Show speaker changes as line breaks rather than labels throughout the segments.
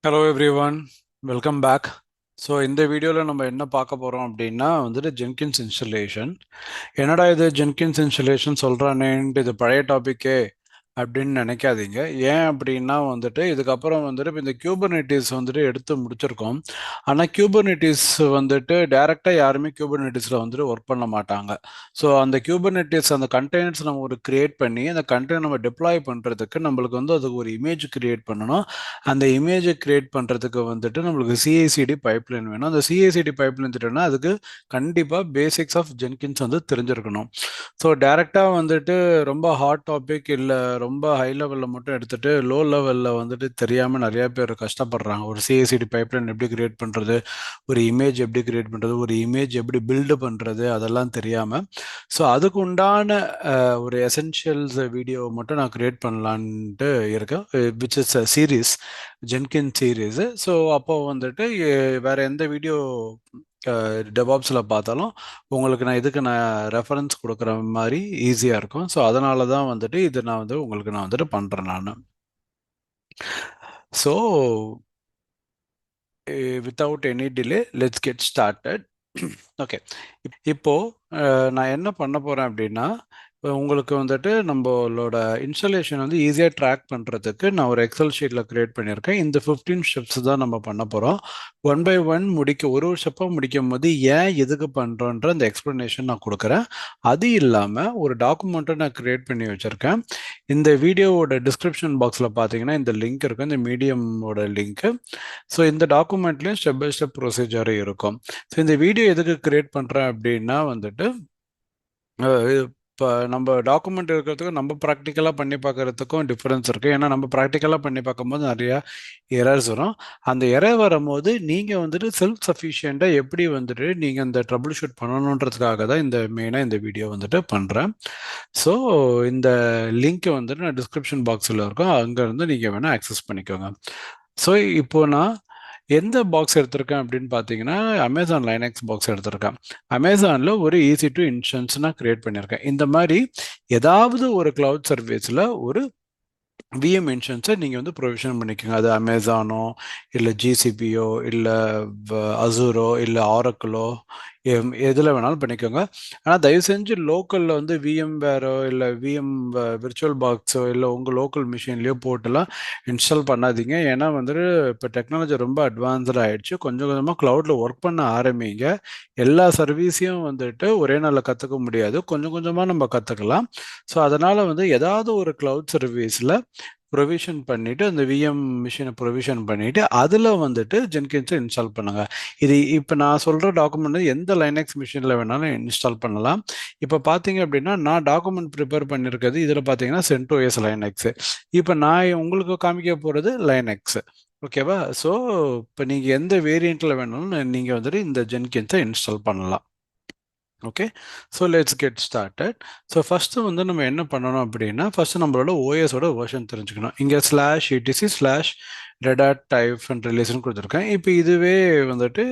Hello everyone, welcome back. So இந்த வீடியோவில் நம்ம என்ன பார்க்க போகிறோம் அப்படின்னா வந்துட்டு ஜென்கின்ஸ் இன்ஸ்டலேஷன். என்னடா இது ஜென்கின்ஸ் இன்ஸ்டலேஷன் சொல்கிறானேன்ட்டு இது பழைய டாப்பிக்கே அப்படின்னு நினைக்காதீங்க. ஏன் அப்படின்னா வந்துட்டு இதுக்கப்புறம் வந்துட்டு இப்போ இந்த கியூபர்நெட்டிஸ் வந்துட்டு எடுத்து முடிச்சிருக்கோம். ஆனால் கியூபர்நெட்டிஸ் வந்துட்டு டைரெக்டாக யாருமே கியூபர்நெட்டிஸில் வந்துட்டு ஒர்க் பண்ண மாட்டாங்க. ஸோ அந்த கியூபர்நெட்டிஸ் அந்த கண்டெய்னர்ஸ் நம்ம ஒரு கிரியேட் பண்ணி அந்த கண்டெய்னர் நம்ம டிப்ளாய் பண்ணுறதுக்கு நம்மளுக்கு வந்து அதுக்கு ஒரு இமேஜ் கிரியேட் பண்ணணும். அந்த இமேஜை கிரியேட் பண்ணுறதுக்கு வந்துட்டு நம்மளுக்கு சிஐசிடி பைப்லைன் வேணும். அந்த சிஐசிடி பைப்லைன் திட்டம்னா அதுக்கு கண்டிப்பாக பேசிக்ஸ் ஆஃப் ஜென்கின்ஸ் வந்து தெரிஞ்சிருக்கணும். ஸோ டைரெக்டாக வந்துட்டு ரொம்ப ஹாட் டாபிக் இல்லை ரொம்ப ஹை லெவலில் மட்டும் எடுத்துட்டு லோ லெவலில் வந்துட்டு தெரியாமல் நிறைய பேர் கஷ்டப்படுறாங்க. ஒரு சிஐசிடி பைப்லைன் எப்படி கிரியேட் பண்ணுறது, ஒரு இமேஜ் எப்படி கிரியேட் பண்ணுறது, ஒரு இமேஜ் எப்படி பில்டு பண்ணுறது, அதெல்லாம் தெரியாமல். ஸோ அதுக்கு உண்டான ஒரு எசென்ஷியல்ஸ் வீடியோ மட்டும் நான் கிரியேட் பண்ணலான்ட்டு இருக்கேன், which is a series, ஜென்கின் series. So அப்போ வந்துட்டு வேற எந்த வீடியோ டெவாப்ஸில் பார்த்தாலும் உங்களுக்கு நான் ரெஃபரன்ஸ் கொடுக்குற மாதிரி ஈஸியாக இருக்கும். ஸோ அதனால தான் வந்துட்டு இது நான் வந்துட்டு பண்ணுறேன் நான். So without any delay let's get started. Okay, இப்போ நான் என்ன பண்ண போகிறேன் அப்படின்னா, உங்களுக்கு வந்துட்டு நம்மளோட இன்ஸ்டாலேஷன் வந்து ஈஸியாக ட்ராக் பண்ணுறதுக்கு நான் ஒரு எக்ஸல் ஷீட்டில் க்ரியேட் பண்ணியிருக்கேன். இந்த 15 ஸ்டெப்ஸ் தான் நம்ம பண்ண போகிறோம். ஒன் பை ஒன் ஒரு ஸ்டெப்பாக முடிக்கும் போது ஏன் எதுக்கு பண்ணுறோன்ற அந்த எக்ஸ்ப்ளனேஷன் நான் கொடுக்குறேன். அது இல்லாமல் ஒரு டாக்குமெண்ட்டை நான் க்ரியேட் பண்ணி வச்சுருக்கேன். இந்த வீடியோவோட டிஸ்கிரிப்ஷன் பாக்ஸில் பார்த்தீங்கன்னா இந்த லிங்க் இருக்கும், இந்த மீடியமோட லிங்க்கு. ஸோ இந்த டாக்குமெண்ட்லேயும் ஸ்டெப் பை ஸ்டெப் ப்ரொசீஜர் இருக்கும். ஸோ இந்த வீடியோ எதுக்கு க்ரியேட் பண்ணுறேன் அப்படின்னா வந்துட்டு இப்போ நம்ம டாக்குமெண்ட் இருக்கிறதுக்கும் நம்ம ப்ராக்டிக்கலாக பண்ணி பார்க்குறதுக்கும் டிஃப்ரென்ஸ் இருக்குது. ஏன்னா நம்ம ப்ராக்டிக்கலாக பண்ணி பார்க்கும்போது நிறையா எரர்ஸ் வரும். அந்த எரர் வரும்போது நீங்கள் வந்துட்டு செல்ஃப் சஃபிஷியண்ட்டாக எப்படி வந்துட்டு நீங்கள் இந்த ட்ரபிள் ஷூட் பண்ணணுன்றதுக்காக தான் மெயினாக இந்த வீடியோ வந்துட்டு பண்ணுறேன். ஸோ இந்த லிங்க் வந்துட்டு நான் டிஸ்கிரிப்ஷன் பாக்ஸில் இருக்கும், அங்கேருந்து நீங்கள் வேணால் ஆக்சஸ் பண்ணிக்கோங்க. ஸோ இப்போ நான் எந்த பாக்ஸ் எடுத்திருக்கேன் அப்படின்னு பார்த்தீங்கன்னா அமேசான் லைனக்ஸ் பாக்ஸ் எடுத்திருக்கேன். அமேசானில் ஒரு ஈஸி டு இன்ஸ்டன்ஸ் நான் கிரியேட் பண்ணியிருக்கேன். இந்த மாதிரி ஏதாவது ஒரு கிளவுட் சர்வீஸில் ஒரு விஎம் இன்ஸ்டன்ஸை நீங்கள் வந்து ப்ரொவிஷன் பண்ணிக்கோங்க. அது அமேசானோ இல்லை ஜிசிபியோ இல்லை அசூரோ இல்லை ஆரக்கிளோ எதில் வேணாலும் பண்ணிக்கோங்க. ஆனால் தயவு செஞ்சு லோக்கலில் வந்து விஎம் வேரோ இல்லை விஎம் விர்ச்சுவல் பாக்ஸோ இல்லை உங்கள் லோக்கல் மிஷின்லேயோ போட்டுலாம் இன்ஸ்டால் பண்ணாதீங்க. ஏன்னா வந்துட்டு இப்போ டெக்னாலஜி ரொம்ப அட்வான்ஸ்டாக ஆகிடுச்சு. கொஞ்சம் கொஞ்சமாக க்ளவுடில் ஒர்க் பண்ண ஆரம்பிங்க. எல்லா சர்வீஸையும் வந்துட்டு ஒரே நாளில் கற்றுக்க முடியாது, கொஞ்சம் கொஞ்சமாக நம்ம கற்றுக்கலாம். ஸோ அதனால் வந்து ஏதாவது ஒரு க்ளவுட் சர்வீஸில் ப்ரொவிஷன் பண்ணிவிட்டு அந்த விஎம் மிஷினை ப்ரொவிஷன் பண்ணிவிட்டு அதில் வந்துட்டு ஜென்கின்ஸை இன்ஸ்டால் பண்ணுங்கள். இது இப்போ நான் சொல்கிற டாக்குமெண்ட் எந்த லைனக்ஸ் மிஷினில் வேணாலும் இன்ஸ்டால் பண்ணலாம். இப்போ பார்த்தீங்க அப்படின்னா நான் டாக்குமெண்ட் ப்ரிப்பேர் பண்ணியிருக்கிறது இதில் பார்த்தீங்கன்னா CentOS லைனக்ஸு. இப்போ நான் உங்களுக்கு காமிக்க போகிறது லைனக்ஸு. ஓகேவா? ஸோ இப்போ நீங்கள் எந்த வேரியண்ட்டில் வேணாலும் நீங்கள் வந்துட்டு இந்த ஜென்கின்ஸை இன்ஸ்டால் பண்ணலாம். Okay, so let's get started. So first வந்து நம்ம என்ன பண்ணணும் அப்படின்னா, ஃபஸ்ட்டு நம்மளோட ஓஎஸோட வெர்ஷன் தெரிஞ்சுக்கணும். இங்கே /etc/redhat type and release கொடுத்துருக்கேன். இப்போ இதுவே வந்துட்டு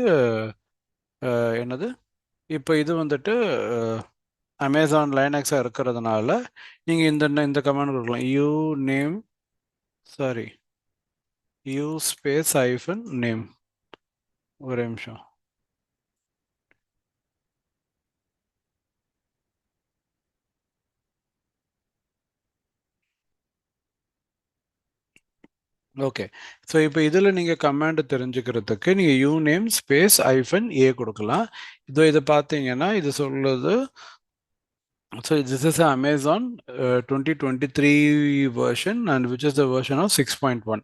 என்னது, இப்போ இது வந்துட்டு அமேசான் லைனக்ஸாக இருக்கிறதுனால நீங்கள் இந்த கமாண்ட் கொடுக்கலாம், யூ ஸ்பேஸ் -நேம். ஒரு நிமிஷம். ஓகே, ஸோ இப்போ இதில் நீங்கள் கமாண்டு தெரிஞ்சுக்கிறதுக்கு நீங்கள் யூநேம் ஸ்பேஸ் -a கொடுக்கலாம். இதை பார்த்தீங்கன்னா இது சொல்லுது. So this is Amazon 2023 version and which is the version of 6.1.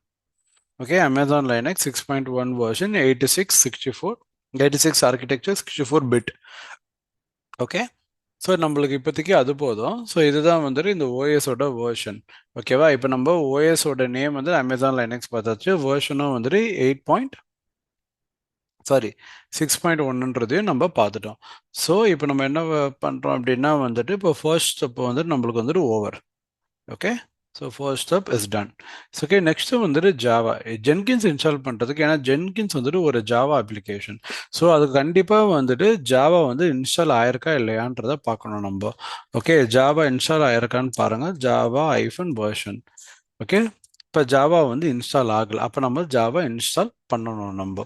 Okay, Amazon Linux 6.1 version 86 architecture 64 bit. Okay, so நம்மளுக்கு இப்போதைக்கு அது போதும். ஸோ இதுதான் வந்துட்டு இந்த ஓஎஸோட வேர்ஷன். ஓகேவா? இப்போ நம்ம ஓஎஸோட நேம் வந்து அமேசான் லைனக்ஸ் பார்த்தாச்சு, வேர்ஷனும் வந்துட்டு 6.1ன்றதையும் நம்ம பார்த்துட்டோம். ஸோ இப்போ நம்ம என்ன பண்ணுறோம் அப்படின்னா வந்துட்டு இப்போ ஃபர்ஸ்ட் ஸ்டெப் வந்துட்டு நம்மளுக்கு வந்துட்டு over. Okay, so first step is done. Okay, next வந்துட்டு ஜாவா ஜென்கின்ஸ் இன்ஸ்டால் பண்ணுறதுக்கு, ஏன்னா ஜென்கின்ஸ் வந்துட்டு ஒரு ஜாவா அப்ளிகேஷன். ஸோ அது கண்டிப்பாக வந்துட்டு ஜாவா வந்து இன்ஸ்டால் ஆயிருக்கா இல்லையான்றதை பார்க்கணும் நம்ம. ஓகே, ஜாவா இன்ஸ்டால் ஆயிருக்கான்னு பாருங்கள், ஜாவா -version. ஓகே, இப்போ ஜாவா வந்து இன்ஸ்டால் ஆகலை. அப்போ நம்ம ஜாவா இன்ஸ்டால் பண்ணணும் நம்ம.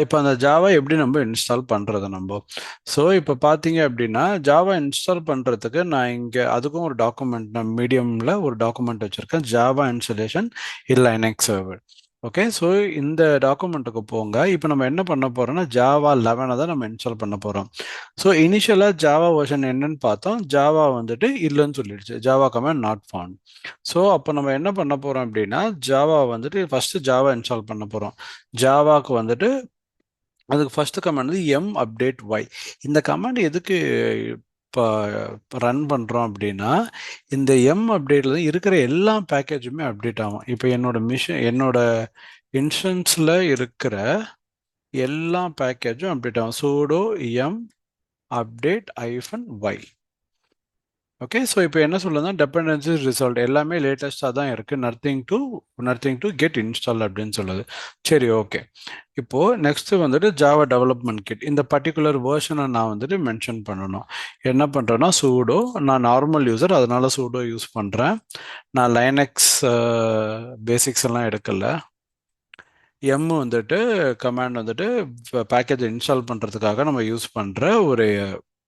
இப்போ அந்த ஜாவா எப்படி நம்ம இன்ஸ்டால் பண்ணுறது நம்ம? ஸோ இப்போ பார்த்தீங்க அப்படின்னா ஜாவா இன்ஸ்டால் பண்ணுறதுக்கு நான் இங்கே அதுக்கும் ஒரு டாக்குமெண்ட், நான் மீடியமில் ஒரு டாக்குமெண்ட் வச்சுருக்கேன், ஜாவா இன்ஸ்டலேஷன் இன் லைனக்ஸ் சர்வர். ஓகே, ஸோ இந்த டாக்குமெண்ட்டுக்கு போங்க. இப்போ நம்ம என்ன பண்ண போகிறோம்னா ஜாவா 11 தான் நம்ம இன்ஸ்டால் பண்ண போகிறோம். ஸோ இனிஷியலாக ஜாவா வெர்ஷன் என்னன்னு பார்த்தோம், ஜாவா வந்துட்டு இல்லைன்னு சொல்லிடுச்சு, Java command not found. So அப்போ நம்ம என்ன பண்ண போகிறோம் அப்படின்னா ஜாவா வந்துட்டு ஃபஸ்ட்டு ஜாவா இன்ஸ்டால் பண்ண போகிறோம். ஜாவாக்கு வந்துட்டு அதுக்கு ஃபஸ்ட்டு கமாண்ட் வந்து எம் அப்டேட் ஒய். இந்த கமாண்ட் எதுக்கு இப்போ ரன் பண்ணுறோம் அப்படின்னா, இந்த எம் அப்டேட்டில் தான் இருக்கிற எல்லா பேக்கேஜுமே அப்டேட் ஆகும். இப்போ என்னோட இன்ஸ்டன்ஸில் இருக்கிற எல்லா பேக்கேஜும் அப்டேட் ஆகும். Sudo M update -y. Okay, so இப்போ என்ன சொல்லுதுன்னா டெபெண்டன்சி ரிசல்ட் எல்லாமே லேட்டஸ்ட்டாக தான் இருக்குது, நத்திங் டு கெட் இன்ஸ்டால் அப்படின்னு சொல்லுது. சரி, ஓகே. இப்போது நெக்ஸ்ட்டு வந்துட்டு ஜாவா டெவலப்மெண்ட் கிட், இந்த பர்டிகுலர் வேர்ஷனை நான் வந்துட்டு மென்ஷன் பண்ணணும். என்ன பண்ணுறேன்னா சூடோ, நான் நார்மல் யூசர் அதனால சூடோ யூஸ் பண்ணுறேன். நான் லைனக்ஸ் பேசிக்ஸ் எல்லாம் எடுக்கலை. எம் வந்துட்டு கமாண்ட் வந்துட்டு பேக்கேஜ் இன்ஸ்டால் பண்ணுறதுக்காக நம்ம யூஸ் பண்ணுற ஒரு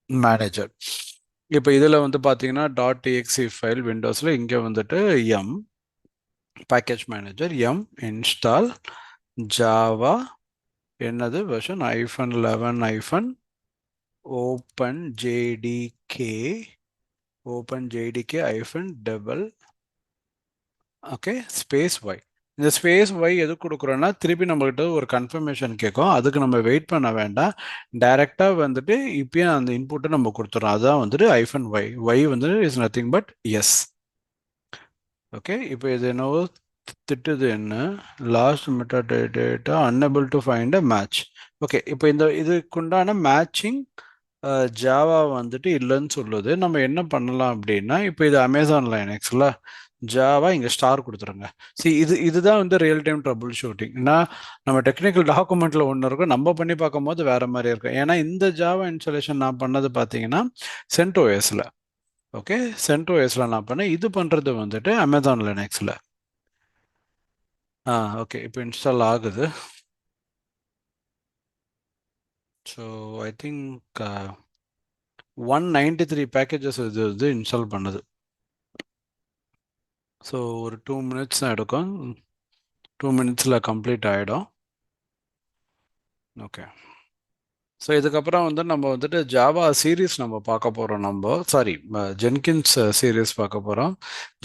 மேனேஜர். இப்போ இதில் வந்து பார்த்தீங்கன்னா .exe ஃபைல் விண்டோஸில் இங்கே வந்துட்டு yum package manager yum install Java என்னது version -11 open JDK -devel okay space y. இந்த ஸ்பேஸ் ஒய் எது கொடுக்குறோன்னா திருப்பி நம்மகிட்ட ஒரு கன்ஃபர்மேஷன் கேட்கும், அதுக்கு நம்ம வெயிட் பண்ண வேண்டாம், டைரெக்டாக வந்துட்டு இப்பயே அந்த இன்புட்டை நம்ம கொடுத்துறோம். அதுதான் வந்துட்டு -ஒய். ஒய் வந்து is nothing but yes. Okay, இப்போ இது என்னவோ திட்டுது, என்ன last metadata unable to find a match. Okay, இப்போ இதுக்குண்டான மேட்சிங் ஜாவா வந்துட்டு இல்லைன்னு சொல்லுது. நம்ம என்ன பண்ணலாம் அப்படின்னா, இப்போ இது அமேசான் லைனக்ஸில் ஜாவா இங்கே ஸ்டார் கொடுத்துருங்க. இதுதான் வந்து ரியல் டைம் ட்ரபுள் ஷூட்டிங்னா, நம்ம டெக்னிக்கல் டாக்குமெண்ட்டில் ஒன்று இருக்கும், நம்ம பண்ணி பார்க்கும்போது வேறு மாதிரி இருக்கும். ஏன்னா இந்த ஜாவா இன்ஸ்டாலேஷன் நான் பண்ணது பார்த்தீங்கன்னா CentOSல. ஓகே, CentOSல நான் பண்ணேன். இது பண்ணுறது வந்துட்டு அமேசான் லினக்ஸில். ஓகே, இப்போ இன்ஸ்டால் ஆகுது. ஸோ ஐ திங்க் 193 பேக்கேஜஸ் இது இன்ஸ்டால் பண்ணுது. ஸோ ஒரு 2 மினிட்ஸ் தான் எடுக்கும், 2 மினிட்ஸில் கம்ப்ளீட் ஆகிடும். ஓகே, ஸோ இதுக்கப்புறம் வந்து நம்ம வந்துட்டு ஜாவா சீரீஸ் நம்ம பார்க்க போகிறோம். ஜென்கின்ஸ் சீரீஸ் பார்க்க போகிறோம்.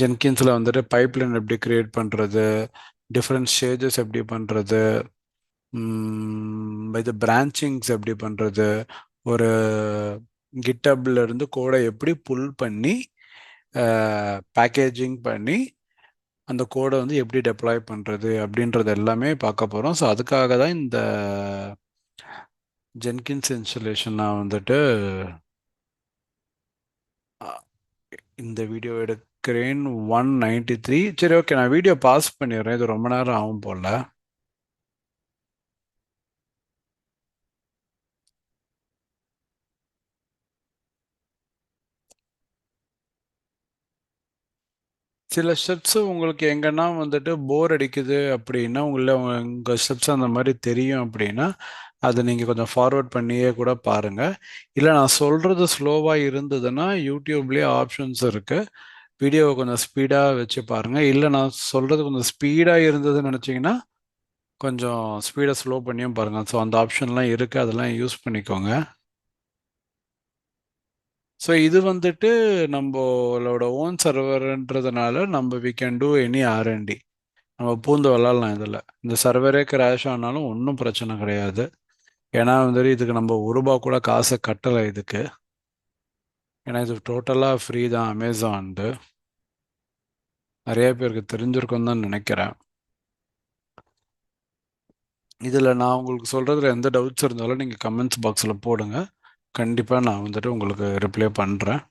ஜென்கின்ஸில் வந்துட்டு பைப்லைன் எப்படி கிரியேட் பண்ணுறது, டிஃப்ரெண்ட் ஸ்டேஜஸ் எப்படி பண்ணுறது, இது பிரான்ச்சிங்ஸ் எப்படி பண்ணுறது, ஒரு கிட்டப்ல இருந்து கோடை எப்படி புல் பண்ணி பேக்கேஜிங் பண்ணி அந்த கோடை வந்து எப்படி டெப்ளாய் பண்ணுறது அப்படின்றது எல்லாமே பார்க்க போகிறோம். ஸோ அதுக்காக தான் இந்த ஜென்கின்ஸ் இன்ஸ்டலேஷன் நான் வந்துட்டு இந்த வீடியோ எடுக்கிறேன். 193. சரி, ஓகே, நான் வீடியோ பாஸ் பண்ணிடுறேன், இது ரொம்ப நேரம் ஆகும் போல். சில ஸ்டெப்ஸு உங்களுக்கு எங்கன்னா வந்துட்டு போர் அடிக்குது அப்படின்னா, உங்கள் ஸ்டெப்ஸ் அந்த மாதிரி தெரியும் அப்படின்னா அதை நீங்கள் கொஞ்சம் ஃபார்வர்ட் பண்ணியே கூட பாருங்கள். இல்லை நான் சொல்கிறது ஸ்லோவாக இருந்ததுன்னா யூடியூப்லேயே ஆப்ஷன்ஸ் இருக்குது, வீடியோவை கொஞ்சம் ஸ்பீடாக வச்சு பாருங்கள். இல்லை நான் சொல்கிறது கொஞ்சம் ஸ்பீடாக இருந்ததுன்னு நினச்சிங்கன்னா கொஞ்சம் ஸ்பீடை ஸ்லோ பண்ணியும் பாருங்கள். ஸோ அந்த ஆப்ஷன்லாம் இருக்குது, அதெல்லாம் யூஸ் பண்ணிக்கோங்க. ஸோ இது வந்துட்டு நம்மளோட ஓன் சர்வர்ன்றதுனால நம்ம we can do any R and D, நம்ம பூந்து விளாட்லாம் இதில். இந்த சர்வரே கிராஷ் ஆனாலும் ஒன்றும் பிரச்சனை கிடையாது. ஏன்னா வந்துட்டு இதுக்கு நம்ம ₹1 கூட காசை கட்டலை இதுக்கு. ஏன்னா இது டோட்டலாக ஃப்ரீ தான் அமேசான்து. நிறைய பேருக்கு தெரிஞ்சிருக்குன்னு தான் நினைக்கிறேன். இதில் நான் உங்களுக்கு சொல்கிறதுல எந்த டவுட்ஸ் இருந்தாலும் நீங்கள் கமெண்ட்ஸ் பாக்ஸில் போடுங்க, கண்டிப்பாக நான் வந்துட்டு உங்களுக்கு ரிப்ளை பண்ணுறேன்.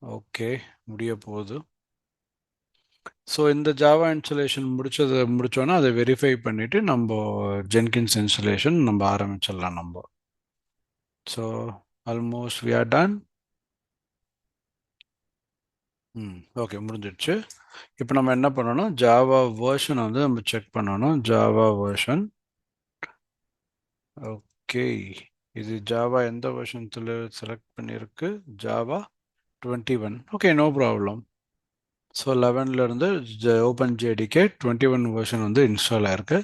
ஓகே, முடிய போகுது. ஸோ இந்த ஜாவா இன்ஸ்டலேஷன் முடிச்சோன்னா அதை வெரிஃபை பண்ணிவிட்டு நம்ம ஜென்கின்ஸ் இன்ஸ்டலேஷன் நம்ம ஆரம்பிச்சிடலாம் நம்ம. So almost we are done. Okay, முடிஞ்சிடுச்சு. இப்போ நம்ம என்ன பண்ணணும், ஜாவா வேர்ஷன் வந்து நம்ம செக் பண்ணணும். Java version. ஓகே, இது ஜாவா எந்த வேர்ஷன்ஸில் செலக்ட் பண்ணியிருக்கு? Java 21. Okay, no problem. So 11லேருந்து ஓப்பன் ஜேடிகே 21 வேர்ஷன் வந்து இன்ஸ்டால் ஆயிருக்கு.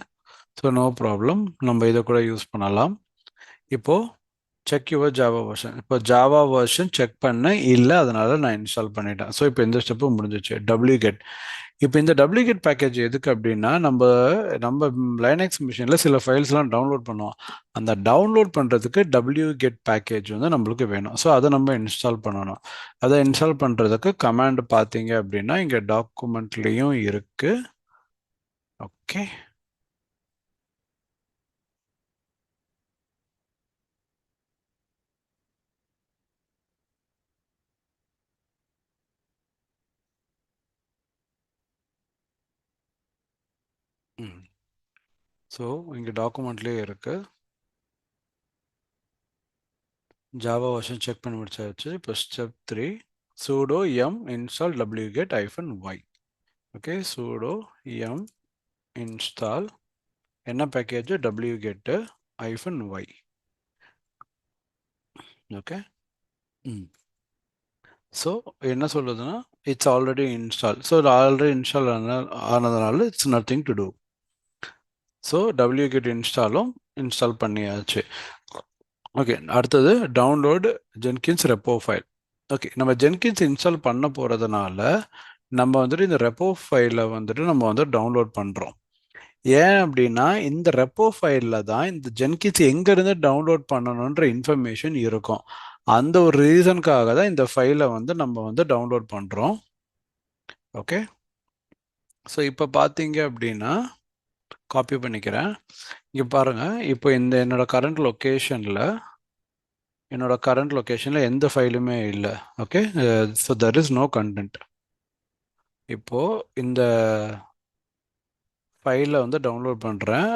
ஸோ நோ ப்ராப்ளம், நம்ம இதை கூட யூஸ் பண்ணலாம். இப்போது செக் யுவர் ஜாவா வெர்ஷன். இப்போ ஜாவா வெர்ஷன் செக் பண்ணேன், இல்லை, அதனால நான் இன்ஸ்டால் பண்ணிட்டேன். ஸோ இப்போ இந்த ஸ்டெப்பு முடிஞ்சிச்சு. wget. இப்போ இந்த wget பேக்கேஜ் எதுக்கு அப்படின்னா, நம்ம நம்ம லைனக்ஸ் மிஷினில் சில ஃபைல்ஸ்லாம் டவுன்லோட் பண்ணுவோம். அந்த டவுன்லோட் பண்ணுறதுக்கு wget பேக்கேஜ் வந்து நம்மளுக்கு வேணும். ஸோ அதை நம்ம இன்ஸ்டால் பண்ணணும். அதை இன்ஸ்டால் பண்ணுறதுக்கு கமாண்ட் பார்த்தீங்க அப்படின்னா இங்கே டாக்குமெண்ட்லேயும் இருக்குது. ஓகே. ஸோ இங்கே டாக்குமெண்ட்லேயே இருக்குது. ஜாவா வெர்ஷன் செக் பண்ணி முடிச்சாச்சு. இப்போ step 3, sudo yum install wget -y. Okay, sudo yum install என்ன package? wget -y. Okay. So என்ன சொல்லுதுன்னா, it's already install. So already install ஆனதுனால it's nothing to do. So wget install பண்ணியாச்சு. Okay, அடுத்தது download Jenkins repo file. Okay, நம்ம Jenkins install பண்ண போகிறதுனால நம்ம வந்துட்டு இந்த ரெப்போ ஃபைலை வந்துட்டு நம்ம வந்து டவுன்லோட் பண்ணுறோம். ஏன் அப்படின்னா, இந்த ரெப்போ ஃபைலில் தான் இந்த ஜென்கின்ஸ் எங்கேருந்து டவுன்லோட் பண்ணணுன்ற இன்ஃபர்மேஷன் இருக்கும். அந்த ஒரு ரீசனுக்காக தான் இந்த ஃபைலை வந்து நம்ம வந்து டவுன்லோட் பண்ணுறோம். ஓகே, ஸோ இப்போ பார்த்தீங்க அப்படின்னா காப்பி பண்ணிக்கிறேன். இங்கே பாருங்கள், இப்போ இந்த என்னோட கரண்ட் லொக்கேஷனில் எந்த ஃபைலுமே இல்லை. Okay, so there is no content. இப்போது இந்த ஃபைலை வந்து டவுன்லோட் பண்ணுறேன்.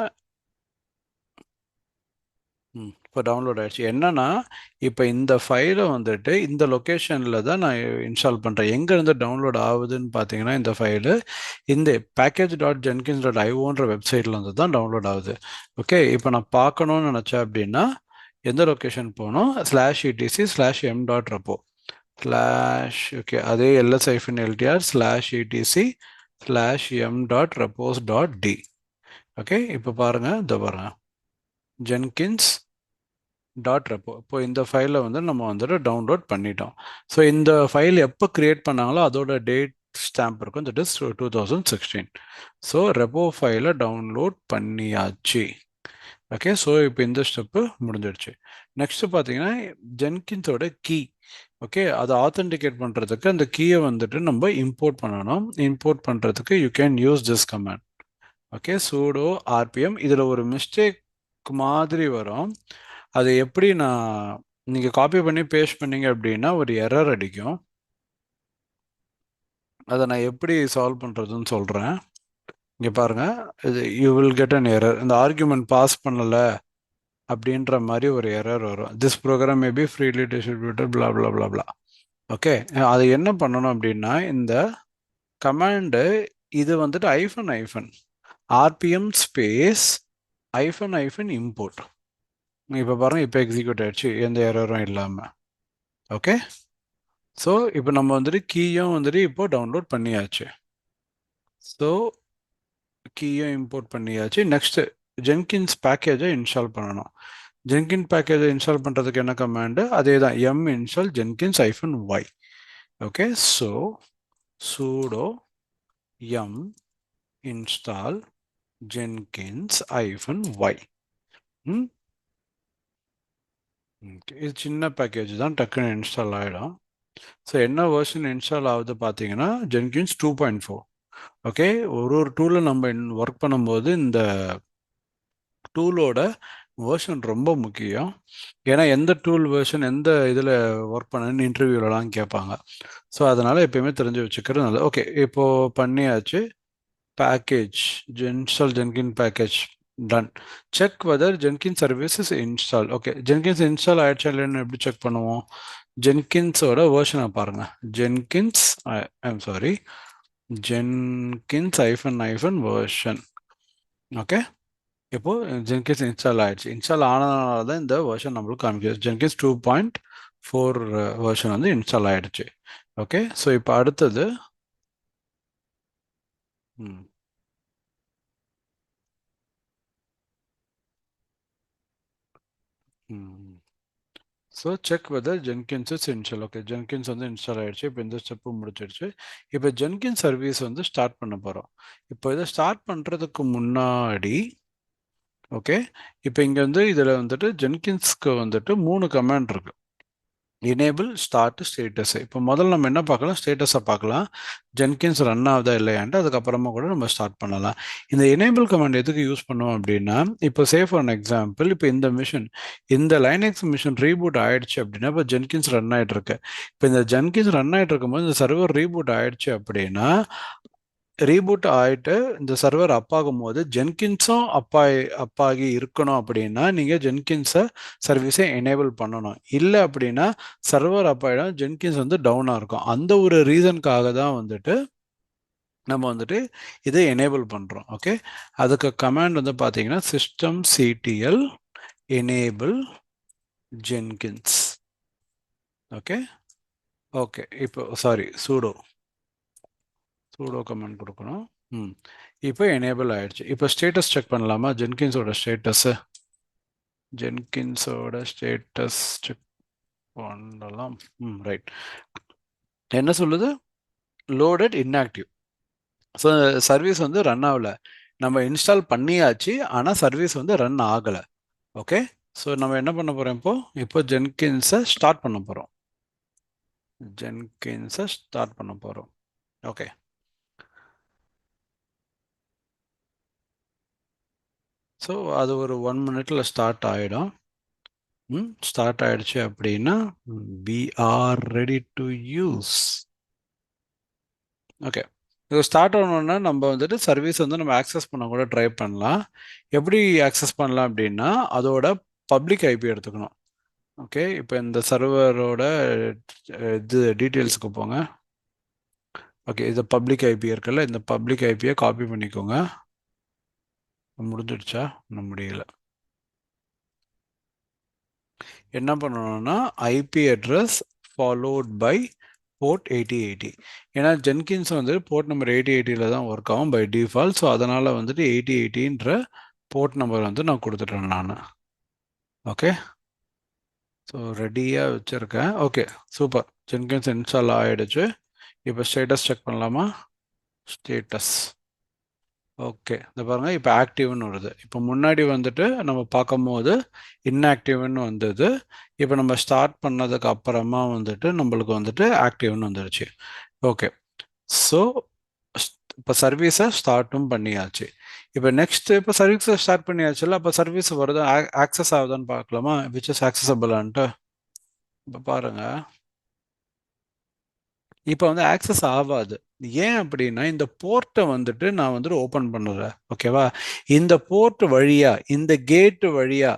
இப்போ டவுன்லோட் ஆகிடுச்சு. என்னன்னா, இப்போ இந்த ஃபைலை வந்துட்டு இந்த லொக்கேஷனில் தான் நான் இன்ஸ்டால் பண்ணுறேன். எங்கேருந்து டவுன்லோட் ஆகுதுன்னு பார்த்தீங்கன்னா, இந்த ஃபைலு இந்த package.jenkins.ioன்ற வெப்சைட்டில் வந்து தான் டவுன்லோட் ஆகுது. ஓகே, இப்போ நான் பார்க்கணுன்னு நினச்சேன் அப்படின்னா எந்த லொக்கேஷன் போகணும்? /etc/m.repo ஓகே, அதே ls-ltr/etc/m.repos.d. ஓகே, இப்போ பாருங்கள், இந்த பாருங்கள், jenkins.repo. இப்போ இந்த ஃபைலை வந்து நம்ம வந்துட்டு டவுன்லோட் பண்ணிட்டோம். ஸோ இந்த ஃபைல் எப்போ கிரியேட் பண்ணாங்களோ அதோட டேட் ஸ்டாம்ப் இருக்கும். That is 2016. ஸோ ரெப்போ ஃபைலை டவுன்லோட் பண்ணியாச்சு. ஓகே, ஸோ இப்போ இந்த ஸ்டெப்பு முடிஞ்சிடுச்சு. நெக்ஸ்ட் பார்த்தீங்கன்னா ஜென்கின்ஸோட கீ. ஓகே, அதை ஆத்தென்டிகேட் பண்ணுறதுக்கு அந்த கீயை வந்துட்டு நம்ம இம்போர்ட் பண்ணணும். இம்போர்ட் பண்ணுறதுக்கு you can use this command. Okay, sudo rpm. இதில் ஒரு மிஸ்டேக் மாதிரி வரும். அது எப்படி நீங்கள் காப்பி பண்ணி பேஸ்ட் பண்ணீங்க அப்படின்னா ஒரு எரர் அடிக்கும். அதை நான் எப்படி சால்வ் பண்ணுறதுன்னு சொல்கிறேன். இங்கே பாருங்கள், இது you will get an error. இந்த ஆர்குமெண்ட் பாஸ் பண்ணலை அப்படின்ற மாதிரி ஒரு எரர் வரும். This program maybe freely distributed blah blah blah blah. Okay, அது என்ன பண்ணணும் அப்படின்னா இந்த கமாண்டு இது வந்துட்டு -rpm ஸ்பேஸ் -import. இப்போ பாருங்கள், இப்போ எக்ஸிக்யூட் ஆயிடுச்சு எந்த எரரும் இல்லாமல். ஓகே, ஸோ இப்போ நம்ம வந்துட்டு கீயும் வந்துட்டு இப்போ டவுன்லோட் பண்ணியாச்சு. ஸோ கீயும் இம்போர்ட் பண்ணியாச்சு. நெக்ஸ்ட்டு ஜென்கின்ஸ் பேக்கேஜை இன்ஸ்டால் பண்ணணும். ஜென்கின் பேக்கேஜை இன்ஸ்டால் பண்ணுறதுக்கு என்ன கமாண்டு? அதே தான், m install jenkins -y. Okay, so sudo yum install jenkins -y. இது சின்ன பேக்கேஜ் தான், டக்குன்னு இன்ஸ்டால் ஆகிடும். ஸோ என்ன வேர்ஷன் இன்ஸ்டால் ஆகுது பார்த்தீங்கன்னா ஜென்கின்ஸ் 2.4. ஓகே, ஒரு டூலில் நம்ம ஒர்க் பண்ணும்போது இந்த டூலோட வேர்ஷன் ரொம்ப முக்கியம். ஏன்னா எந்த டூல் வேர்ஷன் எந்த இதில் ஒர்க் பண்ணணுன்னு இன்டர்வியூலலாம் கேட்பாங்க. ஸோ அதனால் எப்பயுமே தெரிஞ்சு வச்சுக்கிறது நல்லது. ஓகே, இப்போது பண்ணியாச்சு. Package install Jenkin package done. Check whether Jenkin service is install. Okay, Jenkins install ஆயிடுச்சா இல்லைன்னு எப்படி செக் பண்ணுவோம்? ஜென்கின்ஸோட வேர்ஷனை பாருங்க. Jenkins I'm sorry, Jenkins hyphen version. Okay, இப்போ ஜென்கின்ஸ் இன்ஸ்டால் ஆயிடுச்சு. இன்ஸ்டால் ஆனதுனால தான் இந்த வேர்ஷன் நம்மளுக்கு காமிக்குது. ஜென்கின்ஸ் 2.4 வேர்ஷன் வந்து இன்ஸ்டால் ஆயிடுச்சு. ஓகே, ஸோ இப்போ அடுத்தது so check whether Jenkins is install. Okay, Jenkins வந்து இன்ஸ்டால் ஆயிடுச்சு. இப்போ இந்த ஸ்டெப்பு முடிச்சிடுச்சு. இப்போ ஜென்கின்ஸ் சர்வீஸ் வந்து ஸ்டார்ட் பண்ண போகிறோம். இப்போ இதை ஸ்டார்ட் பண்ணுறதுக்கு முன்னாடி ஓகே, இப்போ இங்கே வந்து இதில் வந்துட்டு ஜென்கின்ஸ்க்கு வந்துட்டு 3 கமாண்ட் இருக்கு. Enable, start, status. இப்போ முதல்ல நம்ம என்ன பார்க்கலாம், ஸ்டேட்டஸை பார்க்கலாம். ஜென்கின்ஸ் ரன் ஆகுதா இல்லையான்ட்டு அதுக்கப்புறமா கூட நம்ம ஸ்டார்ட் பண்ணலாம். இந்த எனேபிள் கமாண்ட் எதுக்கு யூஸ் பண்ணுவோம் அப்படின்னா, இப்போ சே ஃபார் அன் எக்ஸாம்பிள், இப்போ இந்த மிஷின், இந்த லைனக்ஸ் மிஷின் ரீபூட் ஆயிடுச்சு அப்படின்னா இப்போ ஜென்கின்ஸ் ரன் ஆகிட்டு இருக்கு. இப்போ இந்த ஜென்கின்ஸ் ரன் ஆகிட்டு இருக்கும்போது இந்த சர்வர் ரீபூட் ஆயிடுச்சு அப்படின்னா, ரீபூட் ஆகிட்டு இந்த சர்வர் அப்பாகும் போது ஜென்கின்ஸும் அப்பாகி இருக்கணும் அப்படின்னா நீங்கள் ஜென்கின்ஸை சர்வீஸை எனேபிள் பண்ணணும். இல்லை அப்படின்னா சர்வர் அப்பாயிடும், ஜென்கின்ஸ் வந்து டவுனாக இருக்கும். அந்த ஒரு ரீசனுக்காக தான் வந்துட்டு நம்ம வந்துட்டு இதை எனேபிள் பண்ணுறோம். ஓகே, அதுக்கு கமாண்ட் வந்து பார்த்தீங்கன்னா systemctl enable jenkins. Okay okay, இப்போ சாரி சூடோ கமெண்ட் கொடுக்கணும். இப்போ எனேபிள் ஆயிடுச்சு. இப்போ ஸ்டேட்டஸ் செக் பண்ணலாமா? ஜென்கின்ஸோட ஸ்டேட்டஸ் செக் பண்ணலாம். ரைட், என்ன சொல்லுது? Loaded inactive. ஸோ சர்வீஸ் வந்து ரன் ஆகலை. நம்ம இன்ஸ்டால் பண்ணியாச்சு, ஆனால் சர்வீஸ் வந்து ரன் ஆகலை. ஓகே, ஸோ நம்ம என்ன பண்ண போகிறோம்? இப்போ ஜென்கின்ஸை ஸ்டார்ட் பண்ண போகிறோம். ஓகே, ஸோ அது ஒரு 1 minute ஸ்டார்ட் ஆகிடும். ஸ்டார்ட் ஆயிடுச்சு அப்படின்னா we are ready to use. Okay, இது ஸ்டார்ட் ஆனோன்னா நம்ம வந்துட்டு சர்வீஸ் வந்து நம்ம ஆக்சஸ் பண்ண கூட ட்ரை பண்ணலாம். எப்படி ஆக்சஸ் பண்ணலாம் அப்படின்னா, அதோட பப்ளிக் ஐபி எடுத்துக்கணும். ஓகே, இப்போ இந்த சர்வரோட இது டீட்டெயில்ஸுக்கு போங்க. ஓகே, இது பப்ளிக் ஐபி இருக்குல்ல, இந்த பப்ளிக் ஐபியை காப்பி பண்ணிக்கோங்க. முடிஞ்சிடுச்சா? இன்னும் முடியல. என்ன பண்ணணும்னா IP address followed by port 8080. ஏன்னா ஜென்கின்ஸ் வந்து போர்ட் நம்பர் 8080 தான் ஒர்க் ஆகும் பை டிஃபால்ட். ஸோ அதனால் வந்துட்டு 8080ன்ற போர்ட் நம்பர் வந்து நான் கொடுத்துட்டேன் நான். ஓகே, ஸோ ரெடியாக வச்சுருக்கேன். ஓகே, சூப்பர், ஜென்கின்ஸ் இன்ஸ்டால் ஆகிடுச்சு. இப்போ ஸ்டேட்டஸ் செக் பண்ணலாமா? ஸ்டேட்டஸ் ஓகே, இந்த பாருங்கள், இப்போ ஆக்டிவ்னு வருது. இப்போ முன்னாடி வந்துட்டு நம்ம பார்க்கும்போது இன்ஆக்டிவ்னு வந்தது. இப்போ நம்ம ஸ்டார்ட் பண்ணதுக்கு அப்புறமா வந்துட்டு நம்மளுக்கு வந்துட்டு ஆக்டிவ்னு வந்துடுச்சு. ஓகே, ஸோ இப்போ சர்வீஸை ஸ்டார்ட்டும் பண்ணியாச்சு. இப்போ நெக்ஸ்ட் இப்போ சர்வீஸை ஸ்டார்ட் பண்ணியாச்சுல்ல, அப்போ சர்வீஸ் வருது, ஆக்சஸ் ஆகுதான்னு பார்க்கலாமா? விச் இஸ் ஆக்சசபிளான்ட்டு. இப்போ பாருங்கள், இப்போ வந்து ஆக்சஸ் ஆகாது. ஏன் அப்படின்னா இந்த போர்ட்டை வந்துட்டு நான் வந்துட்டு ஓப்பன் பண்ணுறேன். ஓகேவா, இந்த போர்ட் வழியா, இந்த கேட்டு வழியா,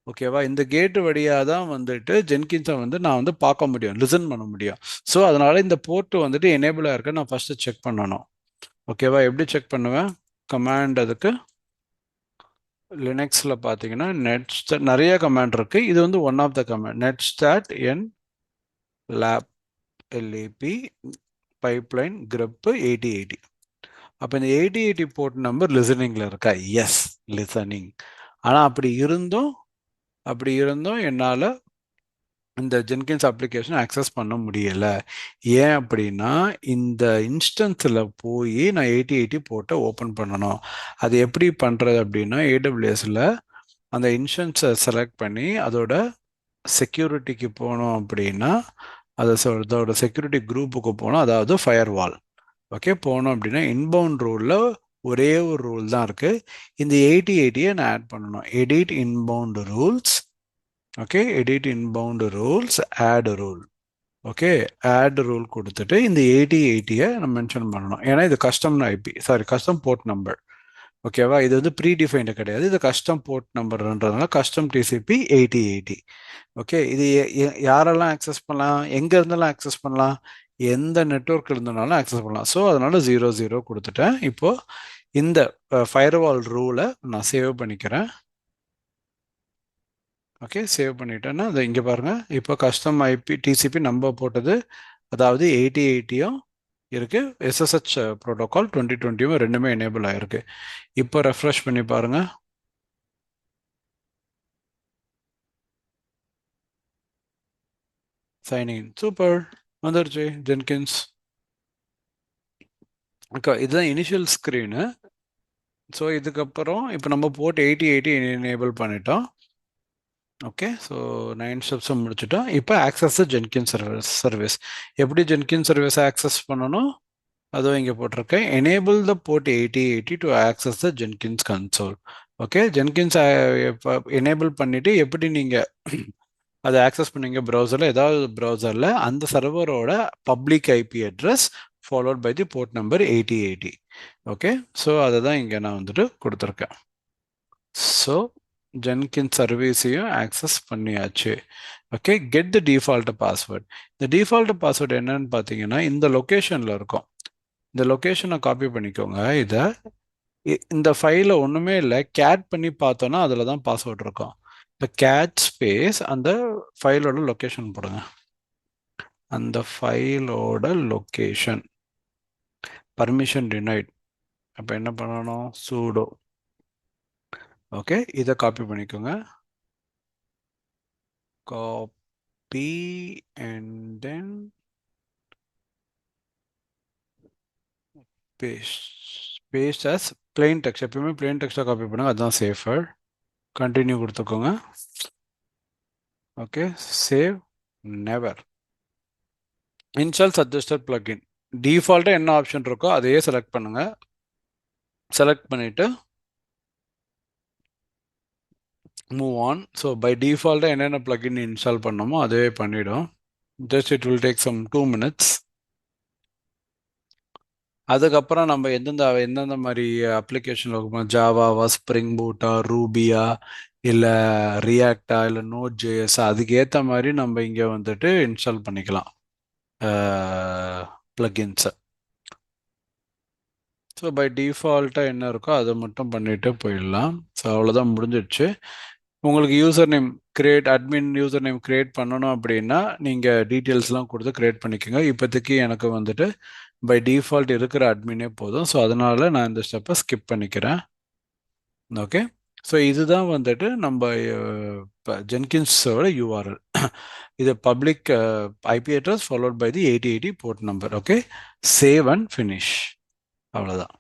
ஓகேவா, இந்த கேட்டு வழியாக தான் வந்துட்டு ஜென்கின்ஸை வந்து நான் வந்து பார்க்க முடியும், லிசன் பண்ண முடியும். ஸோ அதனால இந்த போர்ட்டு வந்துட்டு எனேபிளாக இருக்க நான் ஃபர்ஸ்ட் செக் பண்ணணும். ஓகேவா, எப்படி செக் பண்ணுவேன்? கமாண்ட், அதுக்கு லினக்ஸில் பார்த்தீங்கன்னா நெட்ஸ்டாட் நிறைய கமாண்ட் இருக்கு. இது வந்து one of the command, netstat N lap LAP pipeline grep 8080. அப்போ இந்த 8080 போர்ட் நம்பர் லிசனிங்கில் இருக்கா? Yes, listening. ஆனால் அப்படி இருந்தும் என்னால் இந்த ஜென்கின்ஸ் அப்ளிகேஷன் ஆக்சஸ் பண்ண முடியலை. ஏன் அப்படின்னா இந்த இன்ஸ்டன்ஸில் போய் நான் 8080 போர்ட்டை ஓப்பன் பண்ணணும். அது எப்படி பண்ணுறது அப்படின்னா, ஏடபிள்யூஎஸில் அந்த இன்ஸ்டன்ஸை செலக்ட் பண்ணி அதோட செக்யூரிட்டிக்கு போனோம் அப்படின்னா, அதோட செக்யூரிட்டி குரூப்புக்கு போனோம், அதாவது ஃபயர்வால். ஓகே, போனோம் அப்படின்னா இன்பவுண்ட் ரூலில் ஒரே ஒரு ரூல் தான் இருக்குது. இந்த 8080யை நான் ஆட் பண்ணணும். Edit inbound rules. Okay, edit inbound rules, add rule. Okay, add rule கொடுத்துட்டு இந்த 8080யை நம்ம மென்ஷன் பண்ணணும். ஏன்னா இது custom IP, sorry custom port number. ஓகேவா? இது வந்து ப்ரீ டிஃபைன்டு கிடையாது. இது கஸ்டம் போர்ட் நம்பர்ன்றதுனால கஸ்டம் டிசிபி 8080. ஓகே, இது யாரெல்லாம் ஆக்சஸ் பண்ணலாம், எங்க இருந்தெல்லாம் ஆக்சஸ் பண்ணலாம், எந்த நெட்வொர்க் இருந்தனாலும் ஆக்சஸ் பண்ணலாம். ஸோ அதனால 00 கொடுத்துட்டேன். இப்போ இந்த ஃபயர்வால் ரூலை நான் சேவ் பண்ணிக்கிறேன். ஓகே, சேவ் பண்ணிட்டேன்னா அதை இங்கே பாருங்கள். இப்போ கஸ்டம் ஐபி டிசிபி நம்பர் போட்டது, அதாவது 8080யும் இருக்கு, எஸ்எஸ்ஹெச் ப்ரோட்டோகால் 2020 ரெண்டுமே எனேபிள் ஆயிருக்கு. இப்போ ரெஃப்ரெஷ் பண்ணி பாருங்க. சைனிங் சூப்பர் வந்துருச்சு ஜென்கின்ஸ். ஓகே, இதுதான் இனிஷியல் ஸ்க்ரீனு. ஸோ இதுக்கப்புறம் இப்போ நம்ம போட்டு 8080 எனேபிள் பண்ணிட்டோம். ஓகே, ஸோ 9 ஸ்டெப்ஸும் முடிச்சுட்டோம். இப்போ ஆக்சஸ் ஜென்கின் சர்வீஸ். எப்படி ஜென்கின் சர்வீஸ் ஆக்சஸ் பண்ணணும், அதுவும் இங்கே போட்டிருக்கேன். Enable the port 8080 to access the Jenkins console. Okay, Jenkins enable பண்ணிவிட்டு எப்படி நீங்கள் அதை ஆக்சஸ் பண்ணீங்க ப்ரௌசரில், ஏதாவது ப்ரௌசரில் அந்த சர்வரோட public IP address followed by the port number 8080. Okay, so அதை தான் இங்கே நான் வந்துட்டு கொடுத்துருக்கேன். ஸோ ஜென்கின் சர்வீஸையும் ஆக்சஸ் பண்ணியாச்சு. Okay, get the default password. இந்த டிஃபால்ட் பாஸ்வேர்டு என்னன்னு பார்த்தீங்கன்னா இந்த லொக்கேஷனில் இருக்கும். இந்த லொக்கேஷனை காப்பி பண்ணிக்கோங்க. இதை இந்த ஃபைலில் ஒன்றுமே இல்லை, கேட் பண்ணி பார்த்தோன்னா அதில் தான் பாஸ்வேர்ட் இருக்கும். இந்த கேட் ஸ்பேஸ் அந்த ஃபைலோட லொக்கேஷன் போடுங்க. அந்த ஃபைலோட லொக்கேஷன் பர்மிஷன் டினைட். அப்போ என்ன பண்ணணும், சூடோ. ஓகே, இதை காப்பி பண்ணிக்கோங்க. Copy and then paste as plain text. எப்பயுமே plain டெக்ஸ்ட்டாக காப்பி பண்ணுங்க, அதுதான் சேஃபர். கண்டினியூ கொடுத்துக்கோங்க. Okay, save never. Install suggested plugin. டிஃபால்ட்டாக என்ன ஆப்ஷன் இருக்கோ அதையே செலக்ட் பண்ணுங்க. செலக்ட் பண்ணிட்டு மூவ் ஆன். ஸோ பை டிஃபால்ட்டாக என்னென்ன பிளக்இன் இன்ஸ்டால் பண்ணோமோ அதுவே பண்ணிடும். Just it will take some 2 minutes. அதுக்கப்புறம் நம்ம எந்தெந்த மாதிரி அப்ளிகேஷன் இருக்கும், ஜாவாவா, ஸ்ப்ரிங் பூட்டா, ரூபியா, இல்லை ரியாக்டா, இல்லை நோட் ஜேஎஸ், அதுக்கு ஏற்ற மாதிரி நம்ம இங்கே வந்துட்டு இன்ஸ்டால் பண்ணிக்கலாம் ப்ளகின்ஸை. ஸோ பை டிஃபால்ட்டாக என்ன இருக்கோ அதை மட்டும் பண்ணிட்டு போயிடலாம். ஸோ அவ்வளோதான், முடிஞ்சிடுச்சு. உங்களுக்கு user name admin user name create பண்ணணும் அப்படின்னா நீங்கள் டீட்டெயில்ஸ்லாம் கொடுத்து கிரியேட் பண்ணிக்கோங்க. இப்போதைக்கு எனக்கு வந்துட்டு பை டிஃபால்ட் இருக்கிற அட்மினே போதும். ஸோ அதனால நான் இந்த ஸ்டெப்பை ஸ்கிப் பண்ணிக்கிறேன். ஓகே, ஸோ இதுதான் வந்துட்டு நம்ம ஜென்கின்ஸோட யூஆர்எல். இது public IP address followed by the 8080 port number. Okay, save and finish. அவ்வளோதான்.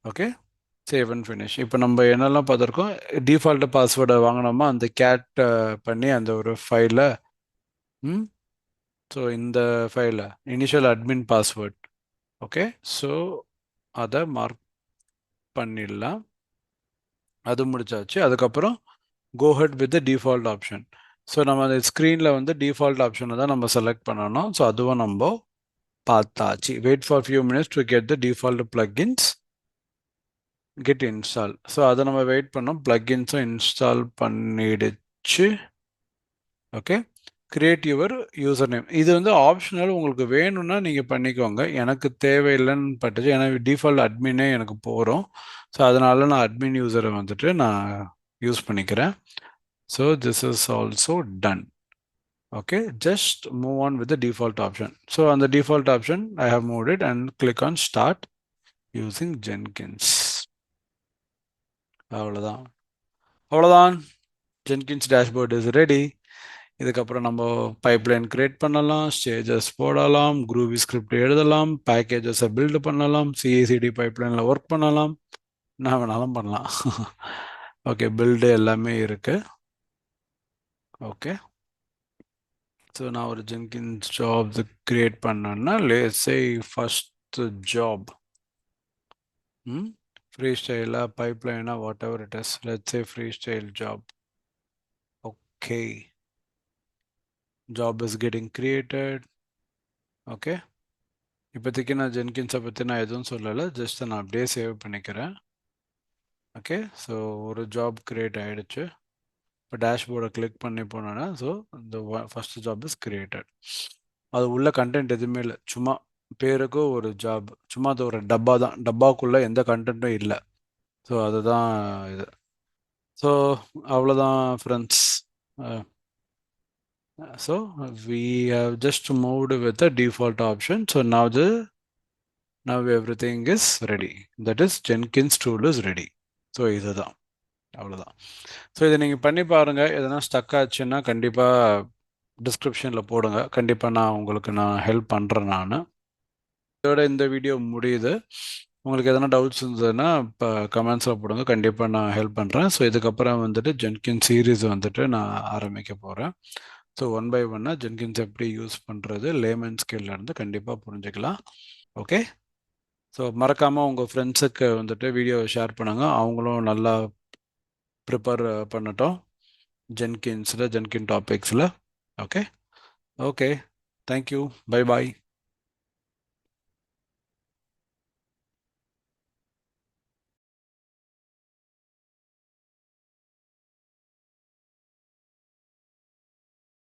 Okay, save and finish. இப்போ நம்ம என்னெல்லாம் பார்த்துருக்கோம், டிஃபால்ட் பாஸ்வேர்டை வாங்கினோமா அந்த கேட் பண்ணி அந்த ஒரு ஃபைலை. ஸோ இந்த ஃபைலை initial admin password. Okay, so அதை மார்க் பண்ணிடலாம். அது முடிச்சாச்சு. அதுக்கப்புறம் go ahead with the default option. So நம்ம அந்த ஸ்க்ரீனில் வந்து டிஃபால்ட் ஆப்ஷனை தான் நம்ம செலக்ட் பண்ணணும். ஸோ அதுவும் நம்ம பார்த்தாச்சு. Wait for few minutes to get the default plugins get install. So அதை நம்ம வெயிட் பண்ணோம். பிளக்இன்ஸும் இன்ஸ்டால் பண்ணிடுச்சு. Okay, create your user name. இது வந்து ஆப்ஷனல், உங்களுக்கு வேணும்னா நீங்கள் பண்ணிக்கோங்க. எனக்கு தேவையில்லைன்னு பட்டுச்சு, ஏன்னா டிஃபால்ட் அட்மினே எனக்கு போகிறோம். ஸோ அதனால நான் அட்மின் யூசரை வந்துட்டு நான் யூஸ் பண்ணிக்கிறேன். So this is also done. Okay, just move on with the default option. So அந்த default option I have moved it and click on start using Jenkins. அவ்வளோதான். Jenkins dashboard is ready. இதுக்கப்புறம் நம்ம pipeline create பண்ணலாம், stages போடலாம், groovy script எழுதலாம், பேக்கேஜஸை build பண்ணலாம், CICD பைப்லைனில் ஒர்க் பண்ணலாம், என்ன வேணாலும் பண்ணலாம். ஓகே, பில்டு எல்லாமே இருக்கு. ஓகே, ஸோ நான் ஒரு ஜென்கின்ஸ் ஜாப் கிரியேட் பண்ணேன்னா let's say first job free ஸ்டைலாக பைப்லைனா whatever it is, let's say free style job. Okay, job is getting created. Okay, இப்போதைக்கு நான் ஜென்கின்ஸை பற்றி நான் எதுவும் சொல்லலை, ஜஸ்ட் நான் அப்படியே சேவ் பண்ணிக்கிறேன். ஓகே, ஸோ ஒரு ஜாப் கிரியேட் ஆகிடுச்சு. இப்போ டேஷ்போர்டை கிளிக் பண்ணி போனோன்னா, ஸோ இந்த ஃபர்ஸ்ட் ஜாப் இஸ் கிரியேட்டட். அது உள்ள கண்டென்ட் எதுவுமே இல்லை, சும்மா பேருக்கு ஒரு ஜாப், சும்மா அது ஒரு டப்பா தான், டப்பாக்குள்ளே எந்த கண்டென்ட்டும் இல்லை. ஸோ அதுதான் இது. ஸோ அவ்வளோதான் friends. So we have just moved with the default option. So now everything is ready. That is Jenkins tool is ready. So இதுதான், அவ்வளோதான். ஸோ இதை நீங்கள் பண்ணி பாருங்கள். எதனா ஸ்டக் ஆச்சுன்னா கண்டிப்பாக டிஸ்கிரிப்ஷனில் போடுங்க. கண்டிப்பாக நான் ஹெல்ப் பண்ணுறேன் நான். இதோட இந்த வீடியோ முடியுது. உங்களுக்கு எதனா டவுட்ஸ் இருந்ததுன்னா இப்போ கமெண்ட்ஸில் போடுங்க, கண்டிப்பாக நான் ஹெல்ப் பண்ணுறேன். ஸோ இதுக்கப்புறம் வந்துட்டு ஜென்கின் சீரீஸ் வந்துட்டு நான் ஆரம்பிக்க போகிறேன். ஸோ ஒன் பை ஒன்னாக ஜென்கின்ஸ் எப்படி யூஸ் பண்ணுறது லேமன் ஸ்கில்லேருந்து கண்டிப்பாக புரிஞ்சுக்கலாம். ஓகே, ஸோ மறக்காமல் உங்கள் ஃப்ரெண்ட்ஸுக்கு வந்துட்டு வீடியோவை ஷேர் பண்ணுங்க, அவங்களும் நல்லா ப்ரிப்பேர் பண்ணட்டும் ஜென்கின் டாபிக்ஸில். ஓகே ஓகே, தேங்க்யூ, பை பாய்.